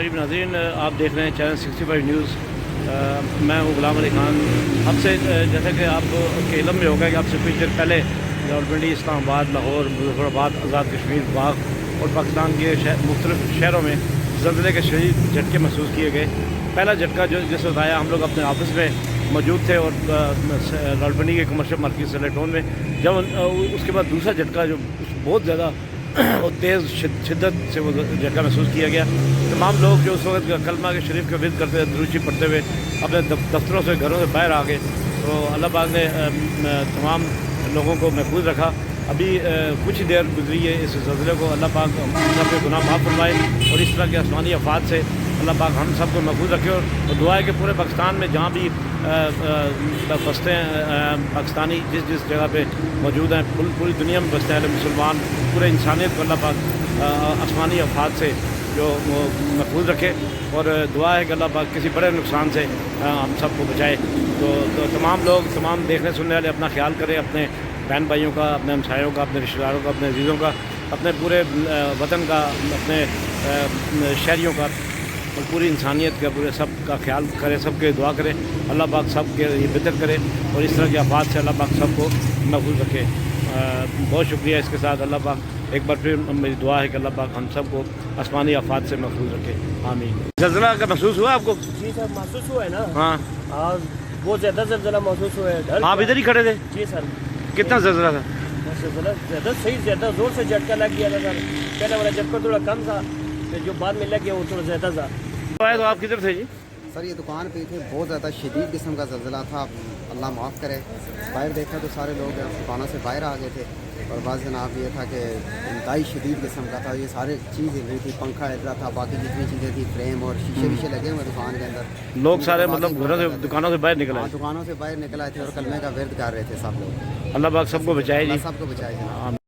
तरीब नाज़रीन, आप देख रहे हैं चैनल 65 न्यूज़। मैं हूँ गुलाम अली खान। अब से जैसा कि आपके इल्म में होगा कि अब से कुछ देर पहले रावलपिंडी, इस्लामाबाद, लाहौर, मुजफ्फराबाद, आज़ाद कश्मीर, बाग और पाकिस्तान के मुख्तलिफ शहरों में ज़लज़ले के शदीद झटके महसूस किए गए। पहला झटका जो जिस वक्त आया, हम लोग अपने ऑफिस में मौजूद थे और रावलपिंडी के कमर्शियल मार्केट सेलेटोन में, जब उसके बाद दूसरा झटका जो बहुत ज़्यादा और तेज़ शिद्दत से वो झटका महसूस किया गया। तमाम लोग जो उस वक्त कलमा के शरीफ का विद करते हुए, दुरूशी पढ़ते हुए अपने दफ्तरों से, घरों से बाहर आ गए। तो अल्लाह पाक ने तमाम लोगों को महफूज रखा। अभी कुछ ही देर गुजरी है इस ज़लज़ले को। अल्लाह पाक हम सब के गुनाह माफ़ फरमाए और इस तरह के आसमानी आफात से अल्लाह पाक हम सब को महफूज रखे। और दुआ है कि पूरे पाकिस्तान में जहाँ भी बसते हैं पाकिस्तानी, जिस जिस जगह पे मौजूद हैं, पूरी दुनिया में बसते हैं मुसलमान, पूरे इंसानियत को अल्लाह पाक आसमानी आफात से जो महफूज रखे। और दुआ है कि अल्लाह पाक किसी बड़े नुकसान से हम सबको बचाए। तो तमाम लोग, तमाम देखने सुनने वाले अपना ख्याल करें, अपने बहन भाइयों का, अपने हमसायों का, अपने रिश्तेदारों का, अपने अजीज़ों का, अपने पूरे वतन का, अपने शहरियों का और पूरी इंसानियत का, पूरे सब का ख्याल करें, सबके दुआ करें। अल्लाह पाक सब के ये बेहतर करे और इस तरह की आफात से अल्लाह पाक सबको महफूज रखे। बहुत शुक्रिया। इसके साथ अल्लाह पाक एक बार फिर मेरी दुआ है कि अल्लाह पाक हम सबको आसमानी आफात से महफूज रखे। आमीन। ज़लज़ला का महसूस हुआ आपको? जी सर, महसूस हुआ है ना। हाँ, बहुत ज़्यादा ज़लज़ला महसूस हुआ है। आप इधर ही खड़े थे? जी सर। कितना ज़लज़ला था? ज़लज़ला ज़्यादा सही, ज़्यादा ज़ोर से झटका लग गया था सर। पहले वाला झटका थोड़ा कम था, फिर जो बाद में लग गया वो थोड़ा ज़्यादा था। तो आप किधर थे जी? सर ये दुकान पे थे, बहुत ज़्यादा शदीद किस्म का ज़लज़ला था। अल्लाह माफ़ करे। बाहर देखा तो सारे लोग दुकानों से बाहर आ गए थे और बात जनाब ये था कि इंतहाई शदीद किस्म का था। ये सारे चीज़ हिल रही थी, पंखा हिल रहा था, बाकी जितनी चीज़ें थी, फ्रेम और शीशे वीशे लगे हुए दुकान के अंदर। लोग सारे मतलब घरों से, दुकानों से बाहर निकल आए? दुकानों से बाहर निकल आए थे और कलमे का विर्द कर रहे थे सब लोग। अल्लाह पाक सबको बचाए जी। सबको बचाए जनाब।